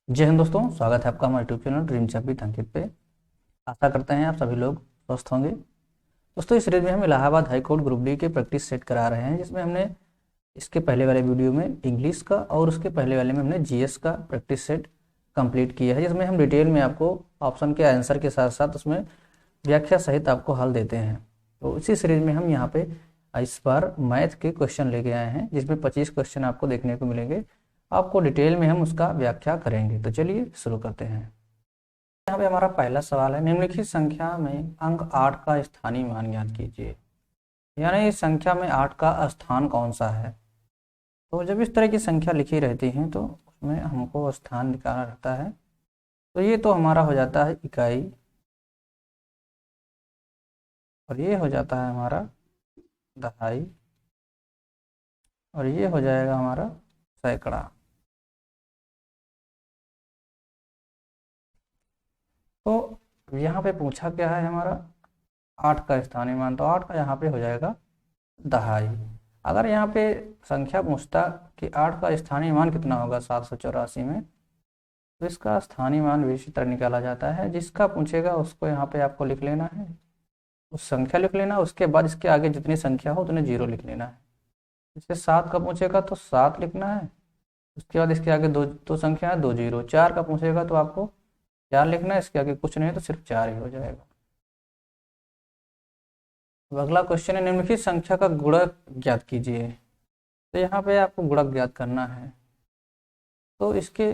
जय हिंद दोस्तों, स्वागत है आपका हमारे YouTube channel Dream Chap with Ankit पे। आशा करते हैं आप सभी लोग स्वस्थ होंगे। दोस्तों, इस सीरीज में हम Allahabad high court group D के प्रैक्टिस सेट करा रहे हैं, जिसमें हमने इसके पहले वाले वीडियो में इंग्लिश का और उसके पहले वाले में हमने जीएस का प्रैक्टिस सेट कंप्लीट किया है, जिसमें हम डिटेल में आपको ऑप्शन के आंसर के साथ साथ उसमें व्याख्या सहित आपको हल देते हैं। तो इसी सीरीज में हम यहाँ पे इस बार मैथ के क्वेश्चन लेके आए हैं, जिसमें 25 क्वेश्चन आपको देखने को मिलेंगे। आपको डिटेल में हम उसका व्याख्या करेंगे। तो चलिए शुरू करते हैं। यहाँ पे हमारा पहला सवाल है, निम्नलिखित संख्या में अंक 8 का स्थानीय मान ज्ञात कीजिए। यानी इस संख्या में 8 का स्थान कौन सा है। तो जब इस तरह की संख्या लिखी रहती है तो उसमें हमको स्थान निकालना रहता है। तो ये तो हमारा हो जाता है इकाई, और ये हो जाता है हमारा दहाई, और ये हो जाएगा हमारा सैकड़ा। तो यहाँ पे पूछा क्या है हमारा 8 का स्थानीय मान, तो 8 का यहाँ पे हो जाएगा दहाई। अगर यहाँ पे संख्या पूछता कि 8 का स्थानीय मान कितना होगा 784 में, तो इसका स्थानीय मान भी इसी तरह निकाला जाता है। जिसका पूछेगा उसको यहाँ पे आपको लिख लेना है, उस संख्या लिख लेना, उसके बाद इसके आगे जितनी संख्या हो उतने जीरो लिख लेना है। जैसे 7 का पूछेगा तो 7 लिखना है, उसके बाद इसके आगे दो संख्या है, 2 जीरो। 4 का पूछेगा तो आपको 4 लिखना है, इसके आगे कुछ नहीं है तो सिर्फ 4 ही हो जाएगा। अब अगला क्वेश्चन है, निम्नलिखित संख्या का गुणक ज्ञात कीजिए। तो यहाँ पे आपको गुणक ज्ञात करना है। तो इसके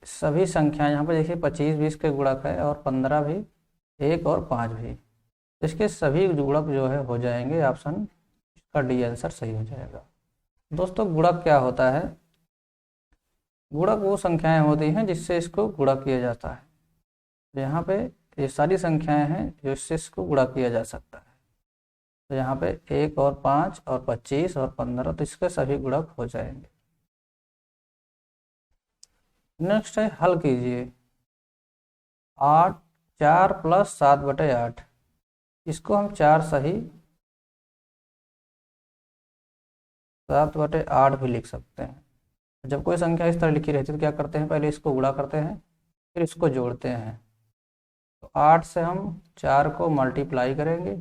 सभी संख्याएं यहाँ पे देखिए 25 20 के गुणक है, और 15 भी, 1 और 5 भी। तो इसके सभी गुणक जो है हो जाएंगे ऑप्शन का डी आंसर सही हो जाएगा। दोस्तों, गुणक क्या होता है। गुणक वो संख्याएं होती हैं जिससे इसको गुणा किया जाता है। तो यहाँ पे ये सारी संख्याएं हैं जो इससे इसको गुणा किया जा सकता है। तो यहाँ पे 1 और 5 और 25 और 15, तो इसके सभी गुणक हो जाएंगे। नेक्स्ट है, हल कीजिए। 8 4 प्लस 7/8, इसको हम 4 सही 7/8 भी लिख सकते हैं। जब कोई संख्या इस तरह लिखी रहती है तो क्या करते हैं, पहले इसको गुणा करते हैं, फिर इसको जोड़ते हैं। तो 8 से हम 4 को मल्टीप्लाई करेंगे,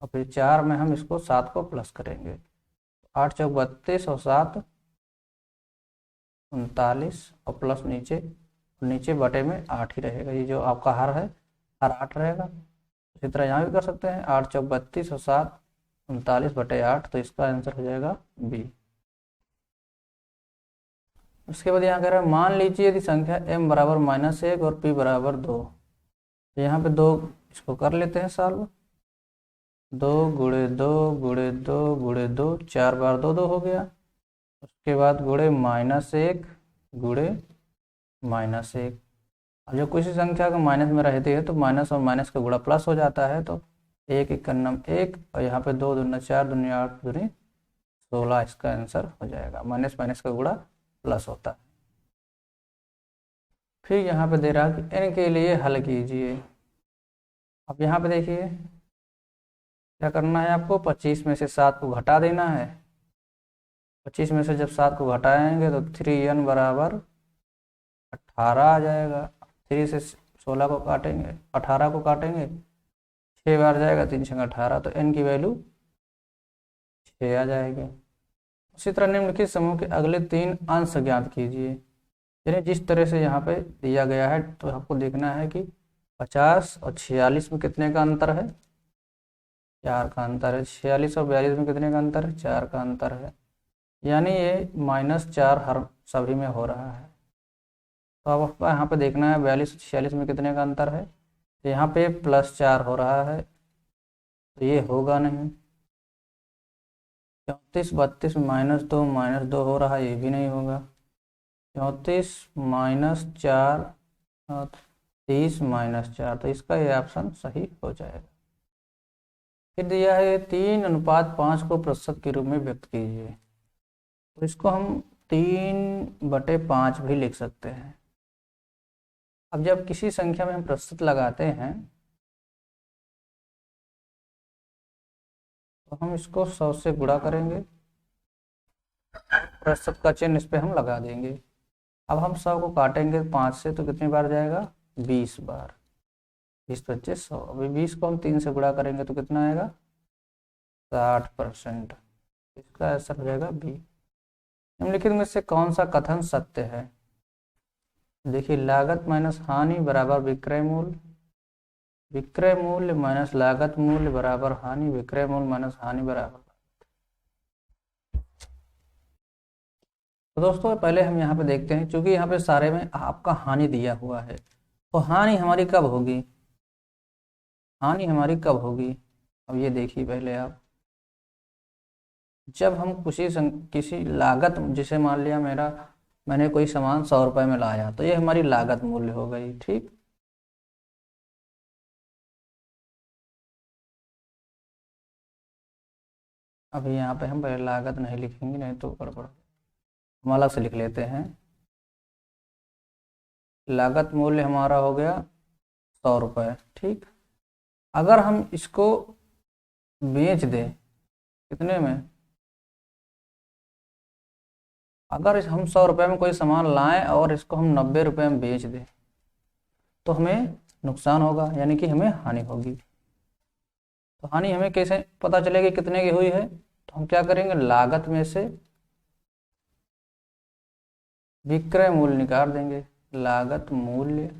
और फिर 4 में हम इसको 7 को प्लस करेंगे। 8 चौक 32 और 7 39, और प्लस नीचे, नीचे बटे में 8 ही रहेगा। ये जो आपका हर है, हर 8 रहेगा। इसी तरह यहाँ भी कर सकते हैं, 8 चौक 32 और 7 39/8, तो इसका आंसर हो जाएगा बी। उसके बाद यहाँ कह रहा है, मान लीजिए यदि संख्या m बराबर -1 और p बराबर 2। तो यहाँ पे 2 इसको कर लेते हैं सॉल्व। 2 गुणे 2 गुणे 2 गुणे 2, 4 बार 2 2 हो गया। उसके बाद गुणे -1 गुणे -1। अब जब किसी संख्या का माइनस में रहती है तो माइनस और माइनस का गुणा प्लस हो जाता है। तो 1 1 1, और यहाँ पे 2 दूना 4 दूनी 8 दूनी 16, इसका आंसर हो जाएगा। माइनस माइनस का गुणा प्लस होता है। फिर यहाँ पे दे रहा कि n के लिए हल कीजिए। अब यहाँ पे देखिए क्या करना है आपको, 25 में से 7 को घटा देना है। 25 में से जब 7 को घटाएंगे तो 3n बराबर 18 आ जाएगा। 3 से 16 को काटेंगे, 18 को काटेंगे, 6 बार जाएगा, 3 6 18, तो n की वैल्यू 6 आ जाएगी। उसी तरह निम्नलिखित समूह के अगले 3 अंश ज्ञात कीजिए। यानी जिस तरह से यहाँ पे दिया गया है तो आपको देखना है कि 50 और 46 में कितने का अंतर है, 4 का अंतर है। 46 और 42 में कितने का अंतर है, 4 का अंतर है। यानी ये -4 हर सभी में हो रहा है। तो अब आपको यहाँ पे देखना है 42 और 46 में कितने का अंतर है। तो यहाँ पे +4 हो रहा है, तो ये होगा नहीं। 34 32 में -2 हो रहा है, ये भी नहीं होगा। 34 -4 और 30 -4, तो इसका ये ऑप्शन सही हो जाएगा। फिर दिया है 3:5 को प्रतिशत के रूप में व्यक्त कीजिए। तो इसको हम 3/5 भी लिख सकते हैं। अब जब किसी संख्या में हम प्रतिशत लगाते हैं तो हम इसको 100 से गुणा करेंगे, प्रतिशत का चिन्ह इस पर हम लगा देंगे। अब हम 100 को काटेंगे 5 से तो कितनी बार जाएगा, 20 बार। 20 × 25 = 100। अभी 20 को हम 3 से गुणा करेंगे तो कितना आएगा, 60%। इसका आंसर हो जाएगा बी। निम्नलिखित में से कौन सा कथन सत्य है। देखिए, लागत माइनस हानि बराबर विक्रय मूल्य, विक्रय मूल्य माइनस लागत मूल्य बराबर हानि, विक्रय मूल्य माइनस हानि बराबर। तो दोस्तों पहले हम यहाँ पे देखते हैं, क्योंकि यहाँ पे सारे में आपका हानि दिया हुआ है, तो हानि हमारी कब होगी, हानि हमारी कब होगी। अब ये देखिए पहले आप, जब हम किसी लागत, जिसे मान लिया मैंने कोई सामान 100 रुपये में लाया, तो ये हमारी लागत मूल्य हो गई, ठीक। अभी यहाँ पे हम पहले लागत नहीं लिखेंगे, नहीं तो गड़बड़, हम अलग से लिख लेते हैं। लागत मूल्य हमारा हो गया 100 रुपये, ठीक। अगर हम इसको बेच दें कितने में, अगर हम 100 रुपये में कोई सामान लाएं और इसको हम 90 रुपये में बेच दें, तो हमें नुकसान होगा, यानी कि हमें हानि होगी। तो हानि हमें कैसे पता चलेगी कितने की हुई है, तो हम क्या करेंगे, लागत में से विक्रय मूल्य निकाल देंगे, लागत मूल्य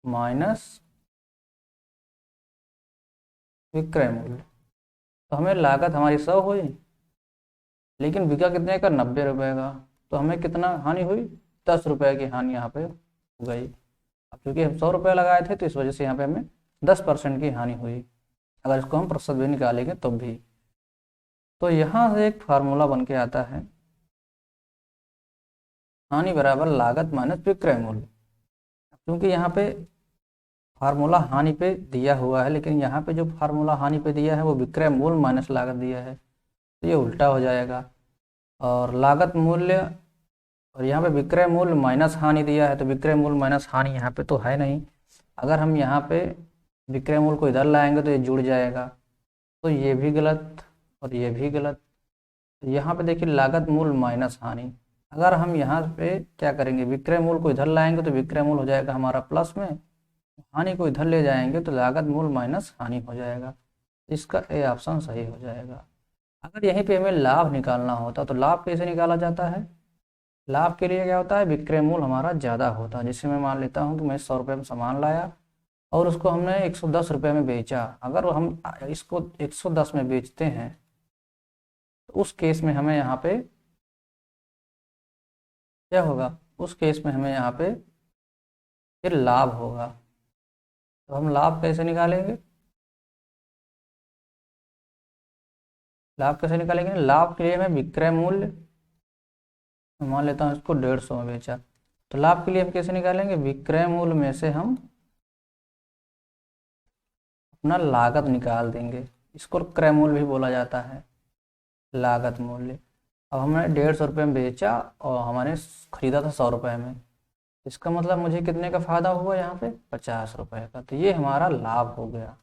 माइनस विक्रय मूल्य। तो हमें लागत हमारी 100 हुई, लेकिन बिका कितने का, 90 रुपये का, तो हमें कितना हानि हुई, 10 रुपये की हानि यहाँ पे हो गई। अब क्योंकि हम 100 रुपये लगाए थे, तो इस वजह से यहाँ पे हमें 10% की हानि हुई। अगर इसको हम प्रतिशत भी निकालेंगे तब भी। तो यहाँ से एक फार्मूला बन के आता है, हानि बराबर लागत माइनस विक्रय मूल्य। क्योंकि यहाँ पे फार्मूला हानि पे दिया हुआ है, लेकिन यहाँ पे जो फार्मूला हानि पे दिया है वो विक्रय मूल्य माइनस लागत दिया है, तो ये उल्टा हो जाएगा। और लागत मूल्य, और यहाँ पे विक्रय मूल्य माइनस हानि दिया है, तो विक्रय मूल्य माइनस हानि यहाँ पे तो है नहीं। अगर हम यहाँ पे विक्रय मूल्य को इधर लाएंगे तो ये जुड़ जाएगा, तो ये भी गलत और ये भी गलत। यहाँ पे देखिए लागत मूल्य माइनस हानि, अगर हम यहाँ पे क्या करेंगे, विक्रय मूल्य को इधर लाएंगे तो विक्रय मूल्य हो जाएगा हमारा प्लस में, हानि को इधर ले जाएंगे तो लागत मूल्य माइनस हानि हो जाएगा। इसका ए ऑप्शन सही हो जाएगा। अगर यहीं पे हमें लाभ निकालना होता तो लाभ कैसे निकाला जाता है, लाभ के लिए क्या होता है, विक्रय मूल्य हमारा ज़्यादा होता है। जैसे मैं मान लेता हूँ कि मैं 100 रुपये में सामान लाया और उसको हमने 110 रुपये में बेचा। अगर हम इसको 110 में बेचते हैं तो उस केस में हमें यहाँ पे क्या होगा, उस केस में हमें यहाँ पे फिर लाभ होगा। तो हम लाभ कैसे निकालेंगे, लाभ कैसे निकालेंगे, लाभ के लिए हमें विक्रय मूल्य, मान लेता हूँ इसको 150 में बेचा, तो लाभ के लिए हम कैसे निकालेंगे, विक्रय मूल्य में से हम अपना लागत निकाल देंगे। इसको क्रय मूल्य भी बोला जाता है, लागत मूल्य। अब हमने 150 रुपये में बेचा और हमारे खरीदा था 100 रुपये में, इसका मतलब मुझे कितने का फायदा हुआ यहाँ पे, 50 रुपये का, तो ये हमारा लाभ हो गया।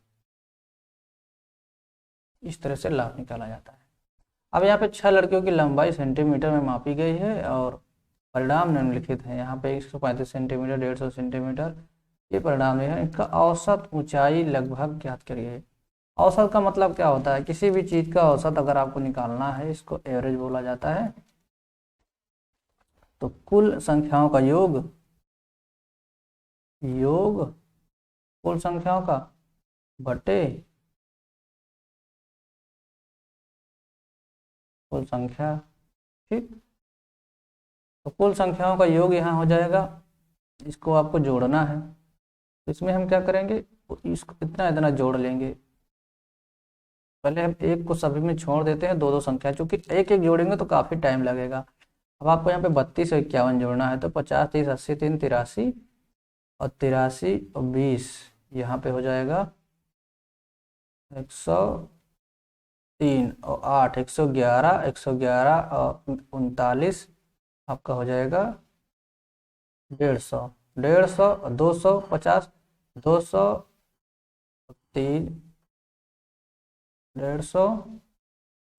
इस तरह से लाभ निकाला जाता है। अब यहाँ पे 6 लड़कियों की लंबाई सेंटीमीटर में मापी गई है और परिणाम निम्नलिखित है। यहाँ पे 135 सेंटीमीटर, 150 सेंटीमीटर, ये परिणाम है। इनका औसत ऊंचाई लगभग ज्ञात करिए। औसत का मतलब क्या होता है, किसी भी चीज का औसत अगर आपको निकालना है, इसको एवरेज बोला जाता है। तो कुल संख्याओं का योग, योग कुल संख्याओं का बटे कुल संख्या, ठीक। तो कुल संख्याओं का योग यहाँ हो जाएगा, इसको आपको जोड़ना है। तो इसमें हम क्या करेंगे, इसको इतना इतना जोड़ लेंगे। पहले हम एक को सभी में छोड़ देते हैं, दो दो संख्या, क्योंकि एक एक जोड़ेंगे तो काफ़ी टाइम लगेगा। अब आपको यहाँ पे 32 और 51 जोड़ना है, तो 50 30 80 3 83 और 83 और 20, यहाँ पे हो जाएगा 103 और 8 111, 111 और 39 आपका हो जाएगा 150, 150 और 250, 200 3 150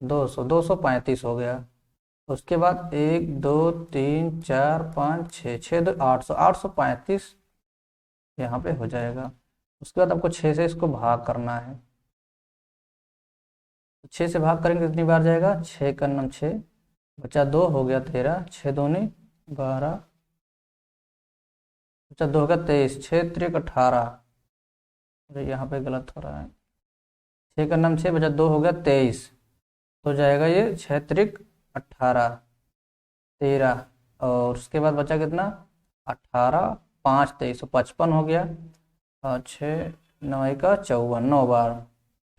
200 235 हो गया। उसके बाद 1 2 3 4 5 6, 6 2 800, 835 यहाँ पे हो जाएगा। उसके बाद आपको 6 से इसको भाग करना है। 6 से भाग करेंगे कितनी बार जाएगा, 6 का नम 6, बचा 2 हो गया 13, 6 दूनी 12, बचा 2 हो गया 23, 6 3 18। अरे यहाँ पे गलत हो रहा है, 6 का नम 6, बचा 2 हो गया 23, तो जाएगा ये 6 3 18 13, और उसके बाद बचा कितना 18 5 23, 55 हो गया, और 6 9 का 54, 9 बार।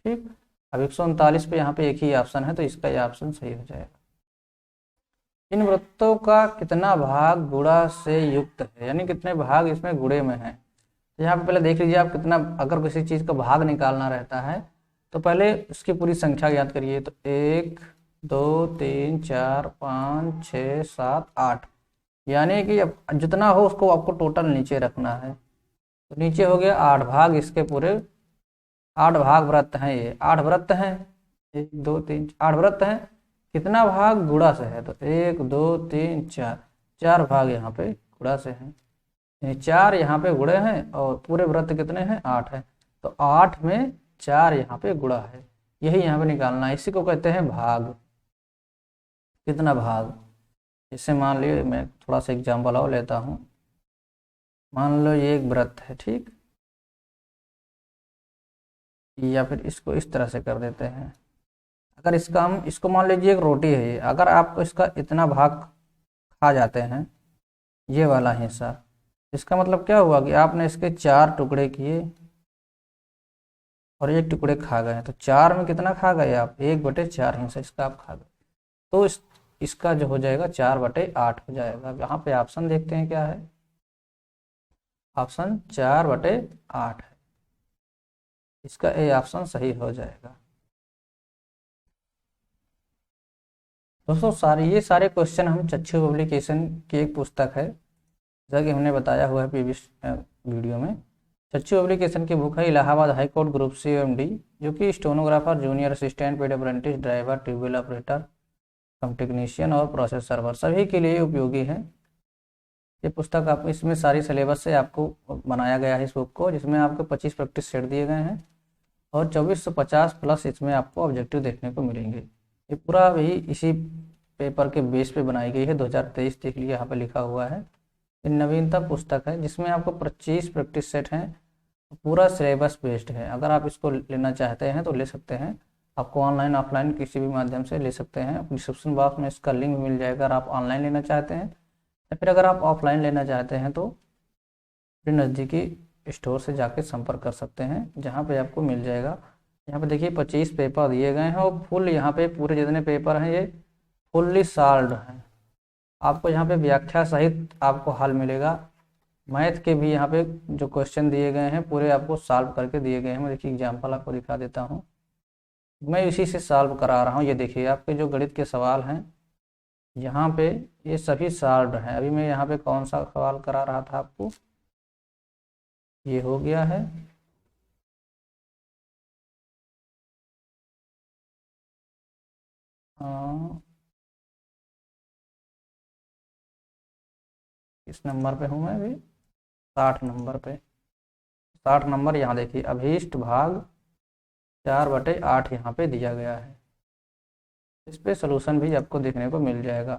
ठीक, अब 139 पे यहाँ पे एक ही ऑप्शन है, तो इसका ये ऑप्शन सही हो जाएगा। इन वृत्तों का कितना भाग गुणा से युक्त है, यानी कितने भाग इसमें गुणे में है। तो यहाँ पे पहले देख लीजिए आप कितना, अगर किसी चीज़ का भाग निकालना रहता है तो पहले उसकी पूरी संख्या याद करिए। तो 1 2 3 4 5 6 7 8, यानी कि अब जितना हो उसको आपको टोटल नीचे रखना है। तो नीचे हो गया 8 भाग, इसके पूरे 8 भाग वृत्त हैं, ये 8 वृत्त हैं, 1 2 3 8 वृत्त हैं। कितना भाग गुणा से है, तो 1 2 3 4, 4 भाग यहाँ पे गुणा से हैं, 4 यहाँ पे गुणे हैं, और पूरे वृत्त कितने हैं 8 है, तो 8 में 4 यहाँ पे गुणा है, यही यहाँ पे निकालना है। इसी को कहते हैं भाग। कितना भाग, जैसे मान लीजिए मैं थोड़ा सा एग्जाम्पल और लेता हूँ। मान लो ये एक वृत्त है, ठीक, या फिर इसको इस तरह से कर देते हैं। अगर इसका हम इसको मान लीजिए एक रोटी है ये, अगर आप इसका इतना भाग खा जाते हैं, ये वाला हिस्सा, इसका मतलब क्या हुआ कि आपने इसके 4 टुकड़े किए और 1 टुकड़े खा गए, तो 4 में कितना खा गए आप, 1/4 हिस्सा इसका आप खा गए, तो इसका जो हो जाएगा 4/8 हो जाएगा। अब यहाँ पे ऑप्शन देखते हैं क्या है, ऑप्शन 4/8 है, इसका ए ऑप्शन सही हो जाएगा। दोस्तों ये सारे क्वेश्चन हम चक्षु पब्लिकेशन की एक पुस्तक है, जैसा कि हमने बताया हुआ है प्रीवियस वीडियो में। चक्षु पब्लिकेशन की बुक है Allahabad high court group C MD, जो कि stenographer, junior assistant, paid apprentice, driver, tubewell operator, cum technician और प्रोसेस सर्वर सभी के लिए उपयोगी है। ये पुस्तक आप, इसमें सारी सिलेबस से आपको बनाया गया है इस बुक को, जिसमें आपको 25 प्रैक्टिस सेट दिए गए हैं और 2450 प्लस इसमें आपको ऑब्जेक्टिव देखने को मिलेंगे। ये पूरा भी इसी पेपर के बेस पे बनाई गई है, 2023 देख लीजिए यहाँ पे लिखा हुआ है। ये नवीनतम पुस्तक है जिसमें आपको 25 प्रैक्टिस सेट हैं, पूरा सिलेबस बेस्ड है। अगर आप इसको लेना चाहते हैं तो ले सकते हैं, आपको ऑनलाइन ऑफलाइन किसी भी माध्यम से ले सकते हैं। डिस्क्रिप्शन बॉक्स में इसका लिंक मिल जाएगा अगर आप ऑनलाइन लेना चाहते हैं, या फिर अगर आप ऑफलाइन लेना चाहते हैं तो अपने नज़दीकी स्टोर से जाके संपर्क कर सकते हैं, जहाँ पे आपको मिल जाएगा। यहाँ पे देखिए 25 पेपर दिए गए हैं और फुल यहाँ पे पूरे जितने पेपर हैं ये फुल्ली सॉल्व्ड हैं। आपको यहाँ पे व्याख्या सहित आपको हल मिलेगा। मैथ के भी यहाँ पे जो क्वेश्चन दिए गए हैं पूरे आपको सॉल्व करके दिए गए हैं। मैं देखिए एग्जाम्पल आपको दिखा देता हूँ, मैं इसी से सॉल्व करा रहा हूँ। ये देखिए आपके जो गणित के सवाल हैं यहाँ पे ये सभी सॉल्व हैं। अभी मैं यहाँ पे कौन सा सवाल करा रहा था आपको, ये हो गया है। किस नंबर पे हूँ मैं अभी, 60 नंबर पे। 60 नंबर यहाँ देखिए, अभीष्ट भाग 4/8 यहाँ पे दिया गया है। इस पे सोल्यूशन भी आपको देखने को मिल जाएगा।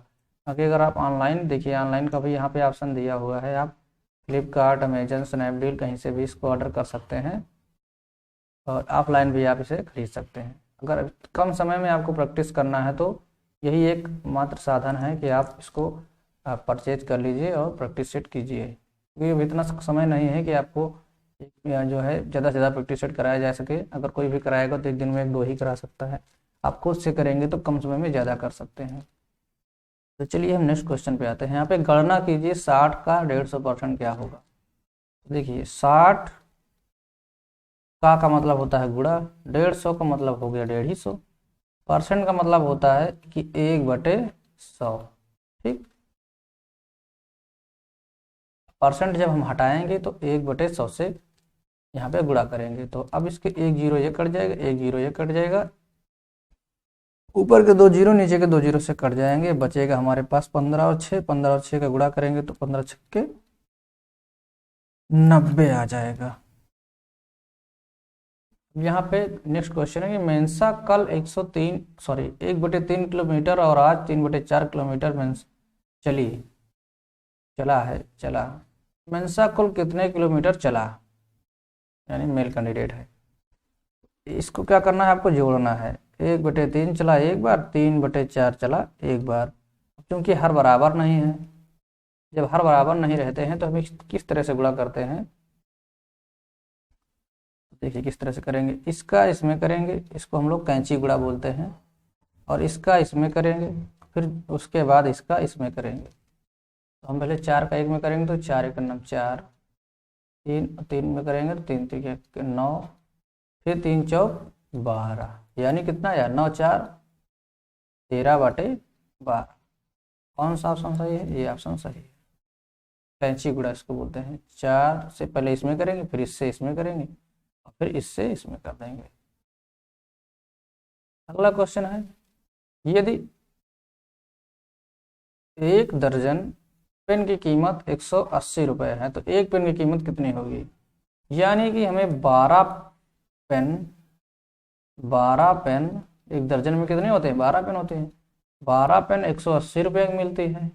बाकी अगर आप ऑनलाइन देखिए, ऑनलाइन का भी यहाँ पे ऑप्शन दिया हुआ है। आप फ्लिपकार्ट, अमेजन, स्नैपडील कहीं से भी इसको ऑर्डर कर सकते हैं और ऑफलाइन भी आप इसे खरीद सकते हैं। अगर कम समय में आपको प्रैक्टिस करना है तो यही एक मात्र साधन है कि आप इसको परचेज कर लीजिए और प्रैक्टिस सेट कीजिए, क्योंकि अब इतना समय नहीं है कि आपको जो है ज़्यादा से ज़्यादा प्रैक्टिस सेट कराया जा सके। अगर कोई भी कराएगा तो एक दिन में 1-2 ही करा सकता है, आप खुद से करेंगे तो कम समय में ज़्यादा कर सकते हैं। तो चलिए हम नेक्स्ट क्वेश्चन पे आते हैं। यहाँ पे गणना कीजिए 60 का 150% क्या होगा। देखिए 60 का मतलब होता है गुणा, 150 का मतलब हो गया 150, परसेंट का मतलब होता है कि 1/100। ठीक, परसेंट जब हम हटाएंगे तो 1/100 से यहाँ पे गुणा करेंगे, तो अब इसके 1 0 ये कट जाएगा, 1 0 ये कट जाएगा, ऊपर के 2 जीरो नीचे के 2 जीरो से कट जाएंगे, बचेगा हमारे पास 15 और 6। 15 और 6 का गुणा करेंगे तो 15 छक्के 90 आ जाएगा। यहाँ पे नेक्स्ट क्वेश्चन है कि मेंसा कल 1/3 किलोमीटर और आज 3/4 किलोमीटर चली चला मेंसा कुल कितने किलोमीटर चला, यानी मेल कैंडिडेट है। इसको क्या करना है, आपको जोड़ना है। 1/3 चला एक बार, 3/4 चला एक बार। क्योंकि हर बराबर नहीं है, जब हर बराबर नहीं रहते हैं तो हम किस तरह से गुणा करते हैं, देखिए किस तरह से करेंगे। इसका इसमें करेंगे, इसको हम लोग कैंची गुणा बोलते हैं, और इसका इसमें करेंगे, फिर उसके बाद इसका इसमें करेंगे। तो हम पहले 4 का 1 में करेंगे तो 4 1 9 4, 3 में करेंगे तो 3 3 9, फिर 3 चौक 12, यानी कितना यार 9 4 13/12। कौन सा ऑप्शन सही है, ये ऑप्शन सही है। कैंची गुणा इसको बोलते हैं। 4 से पहले इसमें करेंगे, फिर इससे इसमें करेंगे, और फिर इससे इसमें कर देंगे। अगला क्वेश्चन है, यदि 1 दर्जन पेन की कीमत 180 रुपये है तो एक पेन की कीमत कितनी होगी। यानी कि हमें 12 पेन, एक दर्जन में कितने होते हैं, 12 पेन होते हैं। 12 पेन 180 रुपये की मिलती है,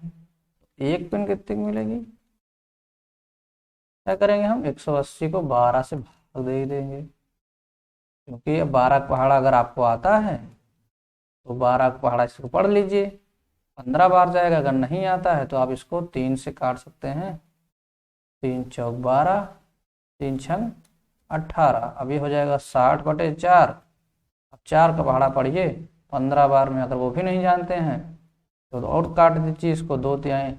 एक पेन कितनी की मिलेगी। क्या करेंगे हम, 180 को 12 से भाग दे देंगे, क्योंकि 12 का पहाड़ा अगर आपको आता है तो 12 का पहाड़ा इसको पढ़ लीजिए, 15 बार जाएगा। अगर नहीं आता है तो आप इसको 3 से काट सकते हैं, 3 चौक 12, 3 छंग 18। अब ये हो जाएगा 60/4। अब 4 का पहाड़ा पढ़िए 15 बार में, अगर वो भी नहीं जानते हैं तो और काट दीजिए इसको, 2 तिहाई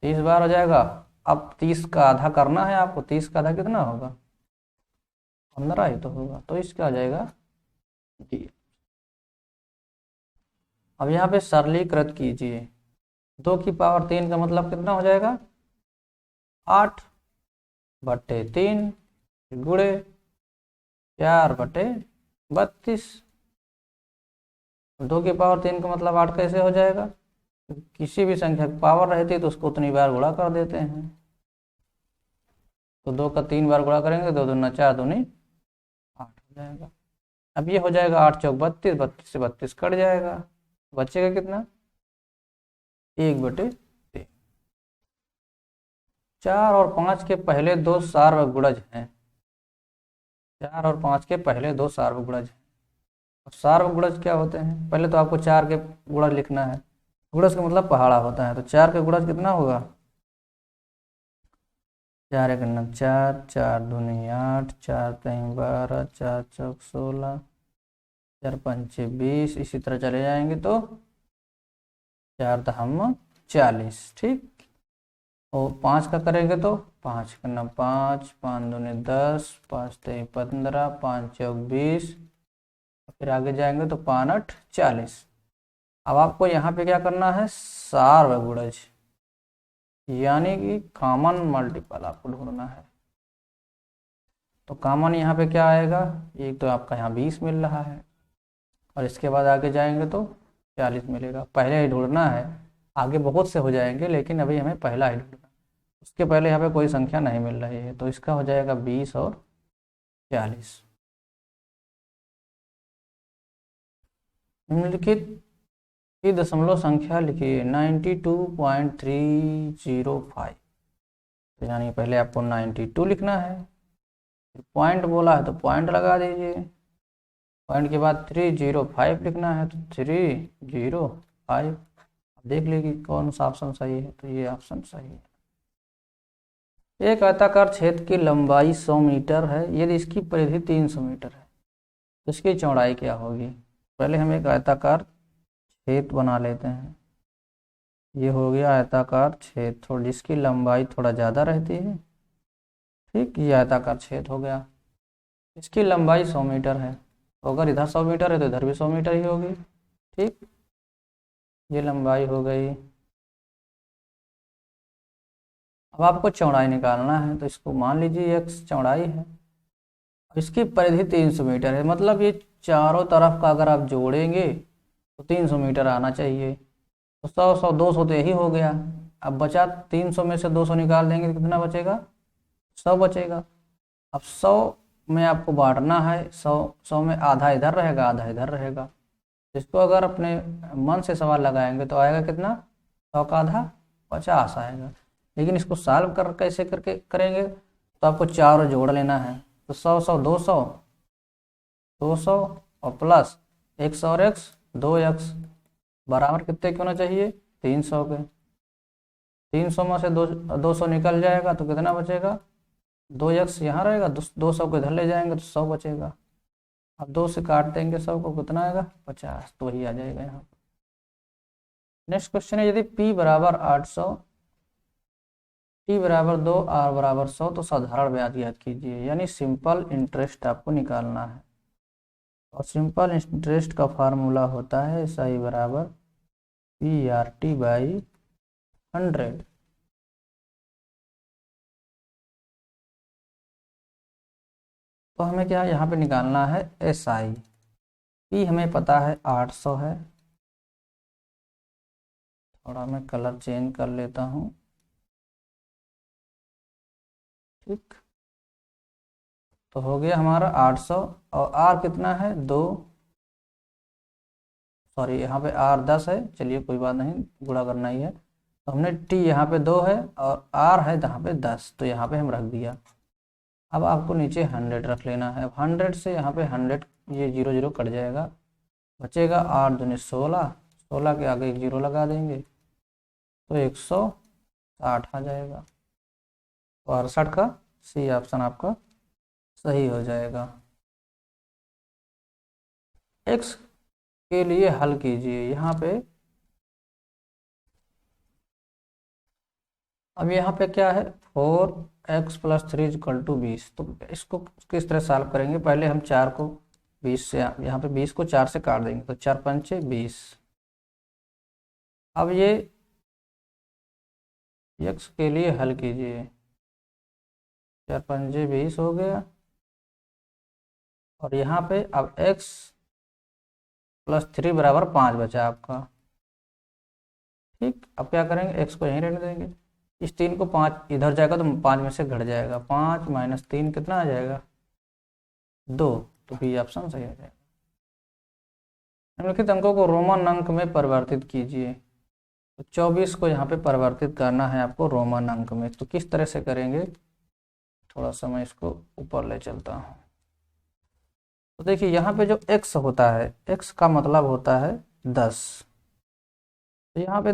30 बार हो जाएगा। अब 30 का आधा करना है आपको, 30 का आधा कितना होगा, 15 ही तो होगा, तो इसका आ जाएगा डी। अब यहाँ पे सरलीकृत कीजिए, 2 की पावर 3 का मतलब कितना हो जाएगा, 8/3 गुणे 4/32। 2 की पावर 3 का मतलब 8 कैसे हो जाएगा, किसी भी संख्या की पावर रहती है तो उसको उतनी बार गुणा कर देते हैं। तो 2 का 3 बार गुणा करेंगे, 2 दूना 4, दूनी 8 हो जाएगा। अब ये हो जाएगा 8 चौक 32, 32 से 32 कट जाएगा, बचेगा कितना, 1/3। 4 और 5 के पहले 2 सार्वगुणज हैं, 4 और 5 के पहले 2 सार्वगुणज हैं। और सार्वगुणज क्या होते हैं, पहले तो आपको 4 के गुणज लिखना है। गुणज का मतलब पहाड़ा होता है, तो 4 के गुणज कितना होगा, 4 1 9 4, 4 दूनी 8, 4 3 12, 4 चौक 16, 4 5 20। इसी तरह चले जाएंगे तो 4 दहम 40, ठीक। और 5 का करेंगे तो 5 करना 5, 5 दूनी 10, 5 3 15, 5 चौक 20, फिर आगे जाएंगे तो 5 8 40। अब आपको यहाँ पे क्या करना है, सार्वगुणज, यानी कि कॉमन मल्टीपल आपको ढूंढना है। तो कॉमन यहाँ पे क्या आएगा, एक तो आपका यहाँ 20 मिल रहा है, और इसके बाद आगे जाएंगे तो 40 मिलेगा। पहले ही ढूंढना है, आगे बहुत से हो जाएंगे लेकिन अभी हमें पहला ही ढूंढना। उसके पहले यहाँ पे कोई संख्या नहीं मिल रही है, तो इसका हो जाएगा 20 और 40। निम्नलिखित की दशमलव संख्या लिखिए, 92.305। तो यानी पहले आपको 92 लिखना है, पॉइंट बोला है तो पॉइंट लगा दीजिए, पॉइंट के बाद 305 लिखना है तो 305। देख लीजिए कौन सा ऑप्शन सही है, तो ये ऑप्शन सही है। एक आयताकार क्षेत्र की लंबाई 100 मीटर है, यदि इसकी परिधि 300 मीटर है तो इसकी चौड़ाई क्या होगी। पहले हम एक आयताकार क्षेत्र बना लेते हैं, ये हो गया आयताकार क्षेत्र, जिसकी लंबाई थोड़ा ज़्यादा रहती है, ठीक। ये आयताकार क्षेत्र हो गया, इसकी लंबाई 100 मीटर है, तो अगर इधर 100 मीटर है तो इधर भी 100 मीटर ही होगी, ठीक। ये लंबाई हो गई। अब आपको चौड़ाई निकालना है, तो इसको मान लीजिए x चौड़ाई है, इसकी परिधि 300 मीटर है, मतलब ये चारों तरफ का अगर आप जोड़ेंगे तो 300 मीटर आना चाहिए। तो 100 100 200 तो यही हो गया। अब बचा 300 में से 200 निकाल देंगे तो कितना बचेगा, 100 बचेगा। अब 100 में आपको बांटना है, 100 में आधा इधर रहेगा आधा इधर रहेगा। इसको अगर अपने मन से सवाल लगाएंगे तो आएगा कितना, 100 का आधा 50 आएगा। लेकिन इसको सॉल्व कर कैसे करके करेंगे, तो आपको चारों जोड़ लेना है। तो 100 100 200 200 और प्लस x और x 2x बराबर कितने के होना चाहिए, 300 के। 300 में से 200 निकल जाएगा तो कितना बचेगा, 2x यहाँ रहेगा, 200 को इधर ले जाएंगे तो 100 बचेगा। अब 2 से काट देंगे 100 को, कितना आएगा 50, तो वही आ जाएगा यहाँ। नेक्स्ट क्वेश्चन है, यदि p बराबर 800, t बराबर 2, r बराबर 100 तो साधारण ब्याज ज्ञात कीजिए। यानी सिंपल इंटरेस्ट आपको निकालना है। और सिंपल इंटरेस्ट का फार्मूला होता है SI बराबर PRT/100। तो हमें क्या यहाँ पे निकालना है SI। P हमें पता है 800 है। थोड़ा मैं कलर चेंज कर लेता हूँ, ठीक। तो हो गया हमारा 800 और R कितना है 2, सॉरी यहाँ पे R 10 है, चलिए कोई बात नहीं, गुणा करना ही है। तो हमने T यहाँ पे 2 है और R है यहाँ पे 10, तो यहाँ पे हम रख दिया। अब आपको नीचे 100 रख लेना है। अब 100 से यहाँ पे 100 ये 0 0 कट जाएगा, बचेगा 8 दूनी 16, 16 के आगे एक 0 लगा देंगे तो 160 आ जाएगा। तो 68 का C ऑप्शन आपका सही हो जाएगा। x के लिए हल कीजिए। यहाँ पे अब यहाँ पे क्या है, 4x + 3 = 20। तो इसको किस तरह सॉल्व करेंगे, पहले हम 4 को 20 से, यहाँ पे 20 को 4 से काट देंगे तो 4 पंचे 20। अब ये x के लिए हल कीजिए, 4 पंजे 20 हो गया। और यहाँ पे अब x + 3 बराबर 5 बचा आपका, ठीक। अब क्या करेंगे, x को यहीं रहने देंगे। इस 3 को 5 इधर जाएगा तो 5 में से घट जाएगा, 5 - 3 कितना आ जाएगा 2, तो बी ऑप्शन सही हो जाएगा। निम्नलिखित अंकों को रोमन अंक में परिवर्तित कीजिए। तो 24 को यहाँ पे परिवर्तित करना है आपको रोमन अंक में। तो किस तरह से करेंगे, थोड़ा सा मैं इसको ऊपर ले चलता हूँ। तो देखिए यहाँ पे जो x होता है, x का मतलब होता है 10। तो यहाँ पे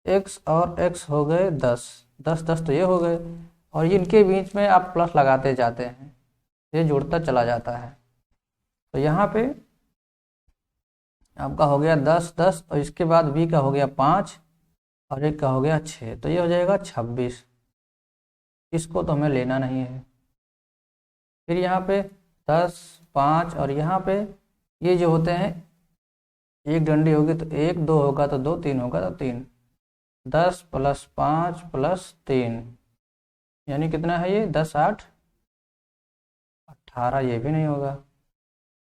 x और x हो गए 10, 10 10 तो ये हो गए, और इनके बीच में आप प्लस लगाते जाते हैं, ये जुड़ता चला जाता है। तो यहाँ पे आपका हो गया 10 10, और इसके बाद b का हो गया 5 और एक का हो गया 6, तो ये हो जाएगा 26। इसको तो हमें लेना नहीं है। फिर यहाँ पे 10 5 और यहाँ पे ये जो होते हैं, एक डंडी होगी तो 1, 2 होगा तो 2, 3 होगा तो 3, 10 + 5 + 3 यानी कितना है ये 10 8 18, ये भी नहीं होगा।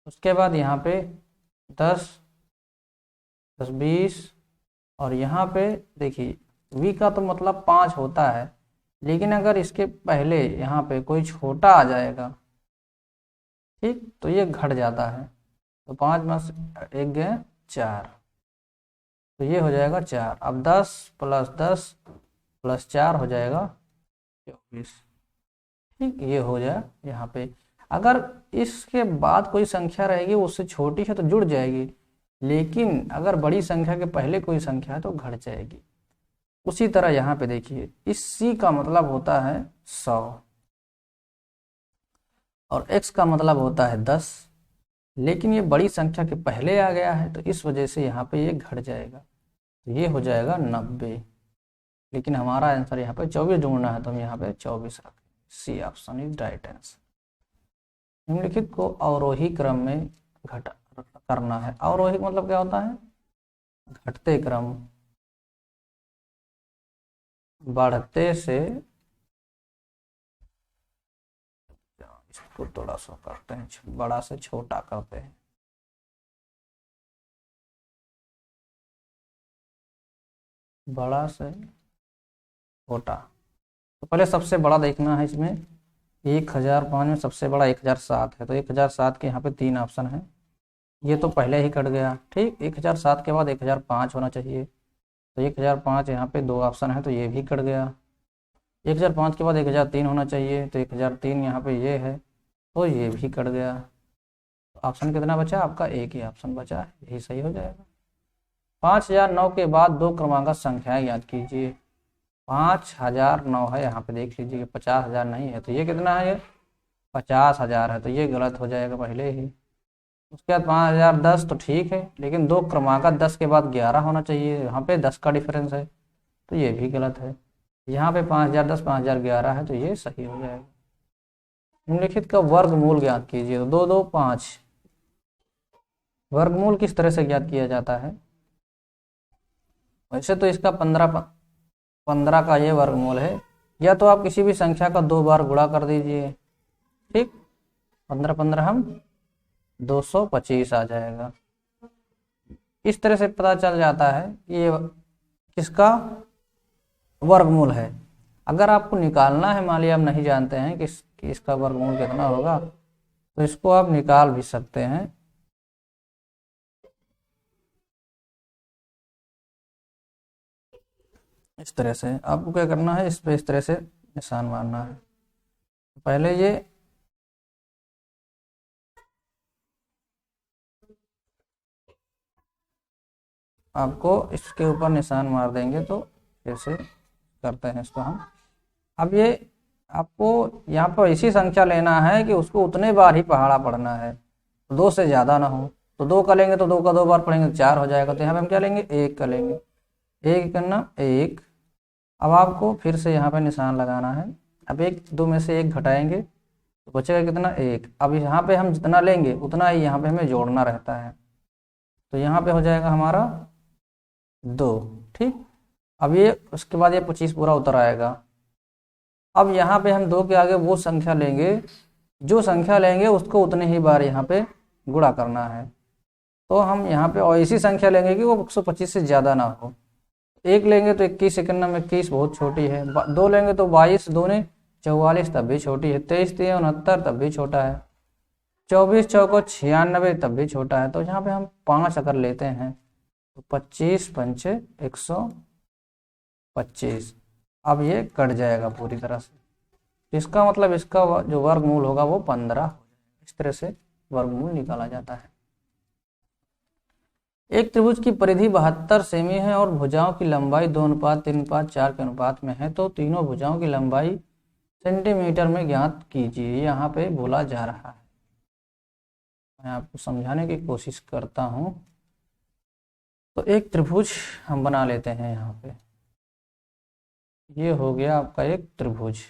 उसके बाद यहाँ पे 10 10 20, और यहाँ पे देखिए v का तो मतलब 5 होता है, लेकिन अगर इसके पहले यहाँ पे कोई छोटा आ जाएगा, ठीक, तो ये घट जाता है। तो 5 में से 1 गए 4, तो ये हो जाएगा 4। अब 10 + 10 + 4 हो जाएगा 24, ठीक। ये हो जाए यहाँ पे। अगर इसके बाद कोई संख्या रहेगी उससे छोटी है तो जुड़ जाएगी, लेकिन अगर बड़ी संख्या के पहले कोई संख्या है तो घट जाएगी। उसी तरह यहाँ पे देखिए, इस C का मतलब होता है 100 और x का मतलब होता है 10, लेकिन ये बड़ी संख्या के पहले आ गया है तो इस वजह से यहाँ पे ये घट जाएगा, तो ये हो जाएगा 90। लेकिन हमारा आंसर यहाँ पे 24 ढूंढना है, तो हम यहाँ पे 24 रखें। C option is right answer. निम्नलिखित को अवरोही क्रम में घटा करना है। अवरोही मतलब क्या होता है, घटते क्रम, बढ़ते से, इसको थोड़ा सा करते हैं, बड़ा से छोटा करते हैं। बड़ा से छोटा। तो पहले सबसे बड़ा देखना है इसमें। 1005 में सबसे बड़ा 1007 है, तो 1007 के यहाँ पे 3 ऑप्शन है, ये तो पहले ही कट गया। ठीक, 1007 के बाद 1005 होना चाहिए, तो 1005 यहाँ पे 2 ऑप्शन है, तो ये भी कट गया। 1005 के बाद 1003 होना चाहिए, तो 1003 यहाँ पे ये है, तो ये भी कट गया। ऑप्शन कितना बचा आपका? एक ही ऑप्शन बचा है, यही सही हो जाएगा। 5009 के बाद 2 क्रमांक संख्याएं याद कीजिए। 5009 है, यहाँ पे देख लीजिए 50,000 नहीं है, तो ये कितना है? ये 50,000 है, तो ये गलत हो जाएगा पहले ही। उसके बाद 5010 तो ठीक है, लेकिन 2 क्रमांक 10 के बाद 11 होना चाहिए, यहाँ पे 10 का डिफरेंस है, तो ये भी गलत है। यहाँ पे 5010 5011 है, तो ये सही हो जाएगा। निम्नलिखित का वर्गमूल ज्ञात कीजिए। तो 2 2 5 वर्गमूल किस तरह से ज्ञात किया जाता है? वैसे तो इसका 15 का ये वर्गमूल है, या तो आप किसी भी संख्या का 2 बार गुणा कर दीजिए। ठीक, 15 15 हम 225 आ जाएगा। इस तरह से पता चल जाता है कि ये किसका वर्गमूल है। अगर आपको निकालना है, मान लिया आप नहीं जानते हैं कि इसका वर्गमूल कितना होगा, तो इसको आप निकाल भी सकते हैं। इस तरह से आपको क्या करना है, इस पे इस तरह से निशान मारना है। पहले ये आपको इसके ऊपर निशान मार देंगे, तो फिर से करते हैं इसको हम। अब ये आपको यहाँ पर ऐसी संख्या लेना है कि उसको उतने बार ही पहाड़ा पढ़ना है, 2 से ज़्यादा ना हो। तो 2 का लेंगे तो 2 का 2 बार पढ़ेंगे तो 4 हो जाएगा, तो यहाँ पे हम क्या लेंगे? 1 का लेंगे। 1 करना 1। अब आपको फिर से यहाँ पे निशान लगाना है। अब 1 2 में से 1 घटाएंगे तो बचेगा कितना? 1। अब यहाँ पे हम जितना लेंगे उतना ही यहाँ पे हमें जोड़ना रहता है, तो यहाँ पे हो जाएगा हमारा 2। ठीक, अब ये उसके बाद ये 25 पूरा उतर आएगा। अब यहाँ पे हम 2 के आगे वो संख्या लेंगे, जो संख्या लेंगे उसको उतने ही बार यहाँ पे गुणा करना है। तो हम यहाँ पे और ऐसी संख्या लेंगे कि वो 125 से ज़्यादा ना हो। 1 लेंगे तो 21, सेकंड में 21 बहुत छोटी है। 2 लेंगे तो 22, 2 ने 44 तब भी छोटी है। 23 3 69 तब भी छोटा है। 24 चौको 96 तब भी छोटा है। तो यहाँ पे हम 5 अगर लेते हैं तो 25 पंचे 125। अब ये कट जाएगा पूरी तरह से, इसका मतलब इसका जो वर्गमूल होगा वो 15। इस तरह से वर्गमूल निकाला जाता है। एक त्रिभुज की परिधि 72 सेमी है और भुजाओं की लंबाई 2:3:4 के अनुपात में है, तो तीनों भुजाओं की लंबाई सेंटीमीटर में ज्ञात कीजिए। यहाँ पे बोला जा रहा है, मैं आपको समझाने की कोशिश करता हूँ। तो एक त्रिभुज हम बना लेते हैं। यहाँ पे ये हो गया आपका एक त्रिभुज।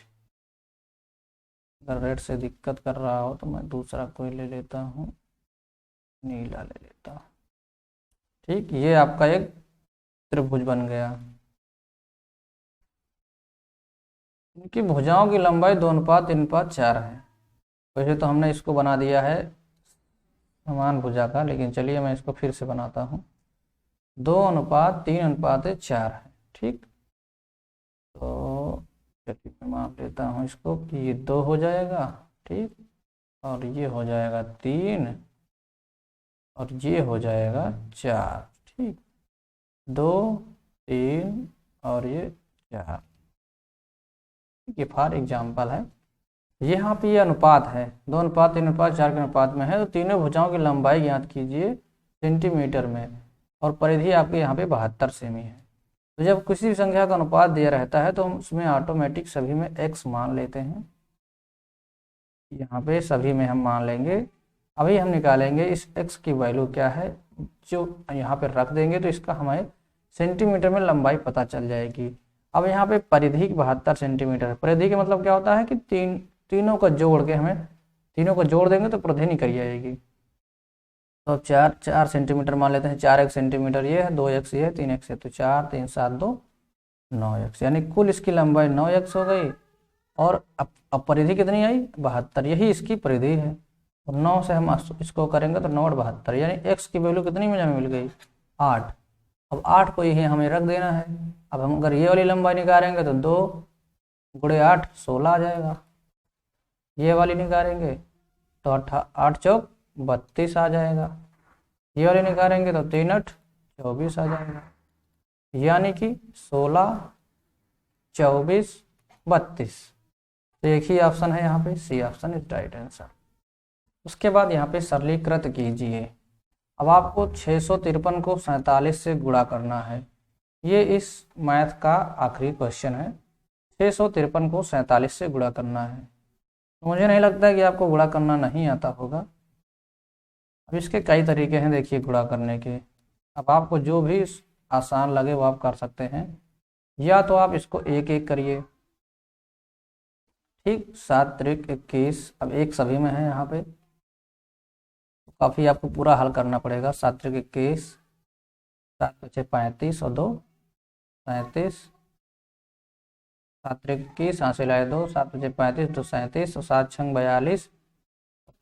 अगर रेड से दिक्कत कर रहा हो तो मैं दूसरा कोई ले लेता हूँ, नीला ले लेता हूँ। ठीक, ये आपका एक त्रिभुज बन गया। इनकी भुजाओं की लंबाई 2:3:4 है। वैसे तो हमने इसको बना दिया है समान भुजा का, लेकिन चलिए मैं इसको फिर से बनाता हूँ। 2:3:4 है। ठीक, तो चलिए मैं मान लेता हूँ इसको कि ये 2 हो जाएगा। ठीक, और ये हो जाएगा 3 और ये हो जाएगा 4। ठीक, 2 3 और ये 4। ये फॉर एग्जाम्पल है। यहाँ पे ये अनुपात है, 2:3:4 के अनुपात में है। तो तीनों भुजाओं की लंबाई ज्ञात कीजिए सेंटीमीटर में, और परिधि आपके यहाँ पे 72 सेमी है। तो जब किसी भी संख्या का अनुपात दिया रहता है तो हम उसमें ऑटोमेटिक सभी में x मान लेते हैं। यहाँ पे सभी में हम मान लेंगे। अभी हम निकालेंगे इस x की वैल्यू क्या है, जो यहाँ पे रख देंगे तो इसका हमें सेंटीमीटर में लंबाई पता चल जाएगी। अब यहाँ पे परिधि 72 सेंटीमीटर है। परिधि का मतलब क्या होता है कि तीनों को जोड़ के हमें तीनों को जोड़ देंगे तो परिधि निकल जाएगी। तो 4 सेंटीमीटर मान लेते हैं। 4x सेंटीमीटर ये है, 2x ये है, 3x है, तो 4 3 7 2 9x, यानी कुल इसकी लंबाई 9x हो गई। और अब परिधि कितनी आई? 72, यही इसकी परिधि है। और 9 से हम इसको करेंगे तो 9 और 72, यानी x की वैल्यू कितनी में हमें मिल गई? 8। अब 8 को यही हमें रख देना है। अब हम अगर ये वाली लंबाई निकालेंगे तो 2 गुणे 8 16 आ जाएगा। ये वाली निकालेंगे तो 8 चौक 32 आ जाएगा। ये वाली निकालेंगे तो 3 8 24 आ जाएगा। यानी कि 16 24 32। तो एक ही ऑप्शन है यहाँ पे, C option is right answer. उसके बाद यहाँ पे सरलीकृत कीजिए। अब आपको 653 को 47 से गुणा करना है। ये इस मैथ का आखिरी क्वेश्चन है। 653 को 47 से गुणा करना है। मुझे नहीं लगता है कि आपको गुणा करना नहीं आता होगा। अब इसके कई तरीके हैं देखिए गुणा करने के। अब आपको जो भी आसान लगे वो आप कर सकते हैं। या तो आप इसको एक एक करिए, ठीक, 7 त्रिक 21। अब एक सभी में है यहाँ पे, तो काफ़ी आपको पूरा हल करना पड़ेगा। 7 त्रिक 21, 7 बचे 35 और 2 37, 7 त्रिक 21, यहाँ से लाए 2, 7 बचे 35 2 37 और 7 छंग 42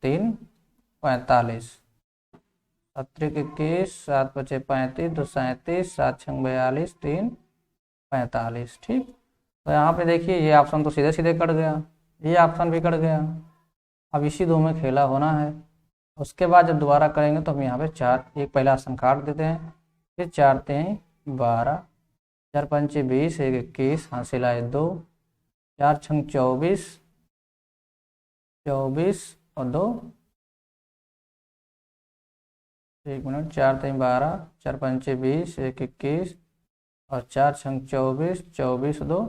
3 45। 7 त्रिक 21, 7 बचे 35 2 37, 7 छंग 42 3 45। ठीक, तो यहाँ पे देखिए ये ऑप्शन तो सीधे सीधे कट गया, ये ऑप्शन भी कट गया। अब इसी दो में खेला होना है। उसके बाद जब दोबारा करेंगे तो हम यहाँ पे 4 एक पहला ऑप्शन काट देते हैं, फिर 4 3 12, 4 5 20, 1 21, हासिल आए 2, 4 छंग 24 24 और 2, 1 मिनट, 4 3 12, 4 5 20, 1 21 और 4 छंग 24 24 2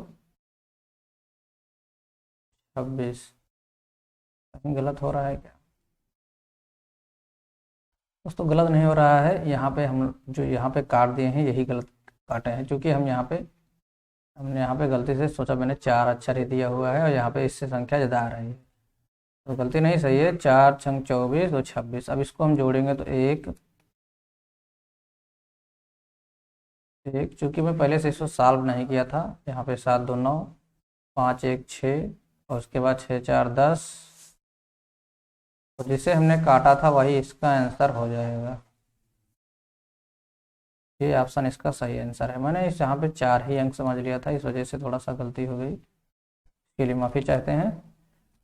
26। कहीं गलत हो रहा है क्या? दोस्तों गलत नहीं हो रहा है। यहाँ पे हम जो यहाँ पे काट दिए हैं यही गलत काटे हैं, क्योंकि हमने यहाँ पे गलती से सोचा, मैंने 4 अक्षर ही दिया हुआ है और यहाँ पे इससे संख्या ज़्यादा आ रही है, तो गलती नहीं सही है। 4 छंग 24 और 26। अब इसको हम जोड़ेंगे तो एक, चूँकि मैं पहले से इसको सॉल्व नहीं किया था। यहाँ पे 7 2 9, 5 1 6 और उसके बाद 6 4 10, तो जिसे हमने काटा था वही इसका आंसर हो जाएगा। ये ऑप्शन इसका सही आंसर है। मैंने इस यहाँ पे 4 ही अंक समझ लिया था, इस वजह से थोड़ा सा गलती हो गई, इसके लिए माफ़ी चाहते हैं।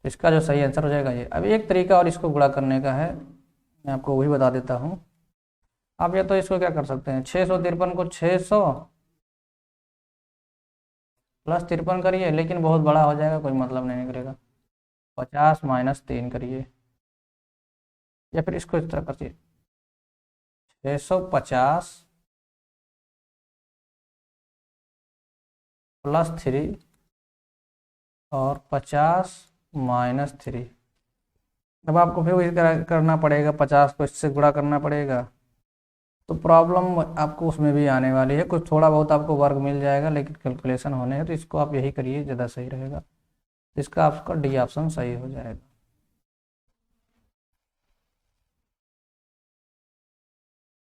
इसका जो सही आंसर हो जाएगा ये। अब एक तरीका और इसको गुणा करने का है, मैं आपको वही बता देता हूँ। आप या तो इसको क्या कर सकते हैं, 653 को 600 प्लस 53 करिए, लेकिन बहुत बड़ा हो जाएगा, कोई मतलब नहीं निकलेगा। 50 माइनस 3 करिए, या फिर इसको इस तरह करिए, 650 प्लस 3 और 50 माइनस 3। अब आपको फिर वही करना पड़ेगा, 50 को इससे गुणा करना पड़ेगा, तो प्रॉब्लम आपको उसमें भी आने वाली है। कुछ थोड़ा बहुत आपको वर्क मिल जाएगा, लेकिन कैलकुलेशन होने हैं, तो इसको आप यही करिए, ज़्यादा सही रहेगा। इसका आपका डी ऑप्शन सही हो जाएगा।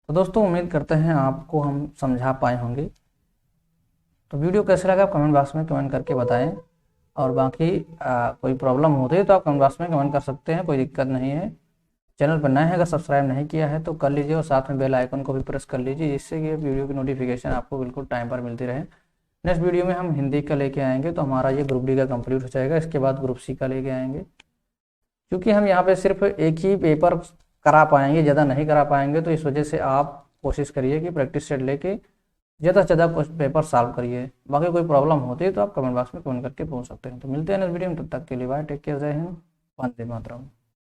तो दोस्तों उम्मीद करते हैं आपको हम समझा पाए होंगे। तो वीडियो कैसे लगा आप कमेंट बॉक्स में कमेंट करके बताएं, और बाकी कोई प्रॉब्लम होती है तो आप कमेंट बॉक्स में कमेंट कर सकते हैं, कोई दिक्कत नहीं है। चैनल पर नए हैं, अगर सब्सक्राइब नहीं किया है तो कर लीजिए, और साथ में बेल आइकन को भी प्रेस कर लीजिए, जिससे कि वीडियो की नोटिफिकेशन आपको बिल्कुल टाइम पर मिलती रहे। नेक्स्ट वीडियो में हम हिंदी का लेके आएंगे, तो हमारा ये ग्रुप डी का कंप्लीट हो जाएगा। इसके बाद ग्रुप सी का लेके आएंगे, क्योंकि हम यहाँ पे सिर्फ एक ही पेपर करा पाएंगे, ज़्यादा नहीं करा पाएंगे, तो इस वजह से आप कोशिश करिए कि प्रैक्टिस सेट लेके ज़्यादा से ज़्यादा पेपर सॉल्व करिए। बाकी कोई प्रॉब्लम होती है तो आप कमेंट बॉक्स में कमेंट करके पूछ सकते हैं। तो मिलते हैं नेक्स्ट वीडियो में, तब तक के लिए बाय, टेक केयर, जय हिंद, वंदे मातरम।